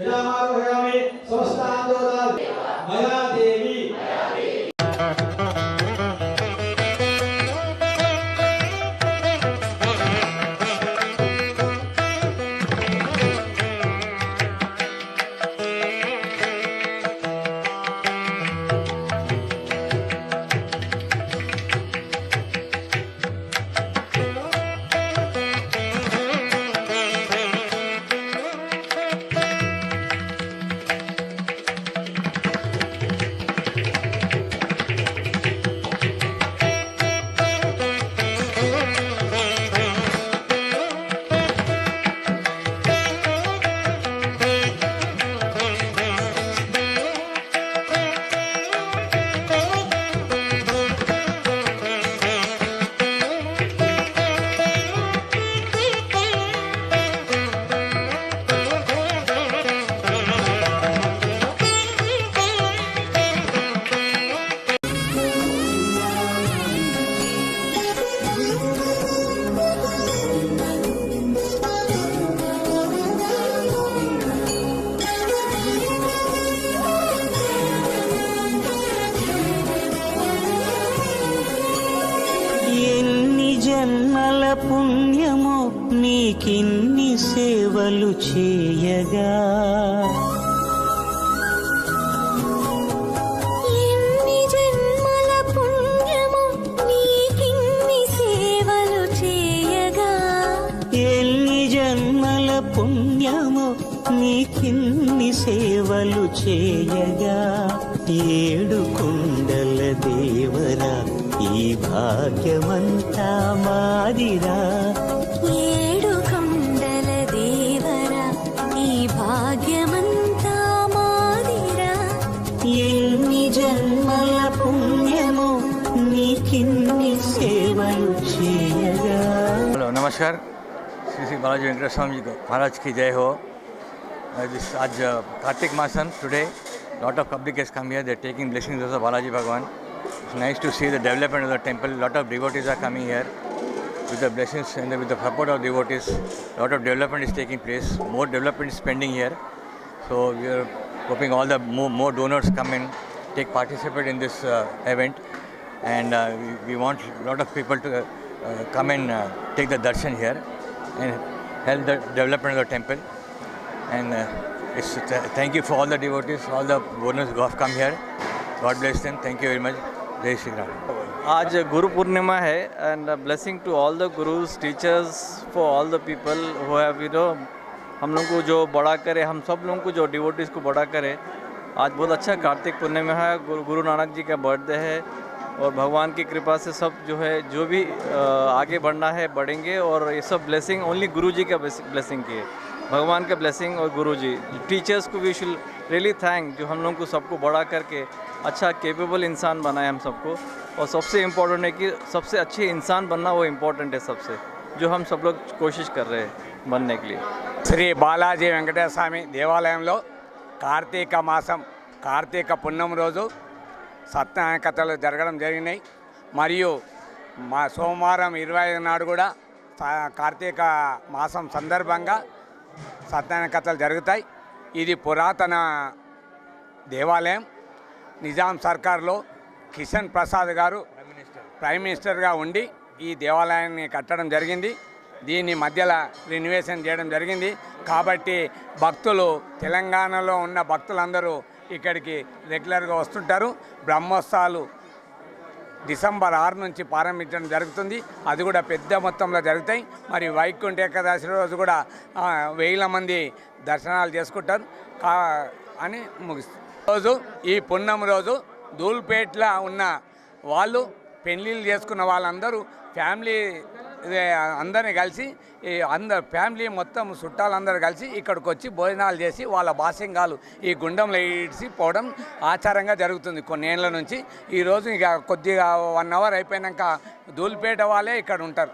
యజమానోయామి సమస్తాందోదాల్ మయా దేవి జన్మల పుణ్యము నీకిన్ని సేవలు చేయగా ఎన్ని జన్మల పుణ్యము నీకిన్ని సేవలు చేయగా ఎన్ని జన్మల పుణ్యము నీకిన్ని సేవలు చేయగా ఏడు కుండల దేవరా ఈ భాగ్యమంతా మాదిరా ఏడు కొండల దేవరా ఈ భాగ్యమంతా మాదిరా ఎన్ని జన్మల పుణ్యము నీకిన్ని సేవలు చేయగా. हेलो नमस्कार श्री श्री बालाजी वेंकटेश्वर स्वामी जी महाराज की जय हो. आज Kartik मासन today lot of public has come here. They are taking blessings of Balaji Bhagwan. It's nice to see the development of the temple. Lot of devotees are coming here with the blessings and with the support of devotees. Lot of development is taking place. More development is pending here. So we are hoping all the more donors come and participate in this event. And we want a lot of people to come and take the darshan here and help the development of the temple. And thank you for all the devotees, all the donors who have come here. God bless them. Thank you very much. Jai Shri Ram. आज गुरु पूर्णिमा है and blessing to all the gurus teachers for all the people who have हम लोग को जो बड़ा करे, हम सब लोगों को जो डिवोटीज़ को बड़ा करे. आज बहुत अच्छा कार्तिक पूर्णिमा है, गुरु नानक जी का बर्थडे है और भगवान की कृपा से सब जो है जो भी आगे बढ़ना है बढ़ेंगे. और ये सब ब्लेसिंग ओनली गुरु जी का ब्लेसिंग की है, भगवान का ब्लेसिंग और गुरु जी टीचर्स को वी शुड रियली थैंक जो हम लोग को सबको बड़ा करके अच्छा केपेबल इंसान बनाए हम सबको. और सबसे इम्पोर्टेंट है कि सबसे अच्छे इंसान बनना वो इम्पोर्टेंट है सबसे, जो हम सब लोग कोशिश कर रहे हैं बनने के लिए. శ్రీ బాలాజీ వెంకటేశ్వర స్వామి దేవాలయంలో కార్తీక మాసం కార్తీక పున్నమ రోజు సత్యనారాయణ కథలు జరగడం జరిగినాయి. మరియు మా సోమవారం 25 నాడు కూడా కార్తీక మాసం సందర్భంగా సత్యనారాయణ కథలు జరుగుతాయి. ఇది పురాతన దేవాలయం. నిజాం సర్కార్లో కిషన్ ప్రసాద్ గారు ప్రైమ్ మినిస్టర్గా ఉండి ఈ దేవాలయాన్ని కట్టడం జరిగింది. దీన్ని మధ్యలో రెన్యువేషన్ చేయడం జరిగింది. కాబట్టి భక్తులు, తెలంగాణలో ఉన్న భక్తులందరూ ఇక్కడికి రెగ్యులర్గా వస్తుంటారు. బ్రహ్మోత్సవాలు డిసెంబర్ 6 నుంచి ప్రారంభించడం జరుగుతుంది. అది కూడా పెద్ద మొత్తంలో జరుగుతాయి. మరి వైకుంఠ ఏకాదశి రోజు కూడా 1000 మంది దర్శనాలు చేసుకుంటారు అని ముగిస్తుంది. రోజు ఈ పున్నమ రోజు ధూల్పేట్లో ఉన్న వాళ్ళు పెళ్ళిళ్ళు చేసుకున్న వాళ్ళందరూ ఫ్యామిలీ అందరినీ కలిసి ఫ్యామిలీ మొత్తం చుట్టాలందరూ కలిసి ఇక్కడికి వచ్చి భోజనాలు చేసి వాళ్ళ బాసింగాలు ఈ గుండంలో ఇడిసి పోవడం ఆచారంగా జరుగుతుంది కొన్నేళ్ల నుంచి. ఈరోజు ఇక కొద్దిగా 1 అవర్ అయిపోయాక ధూల్పేట వాళ్ళే ఇక్కడ ఉంటారు.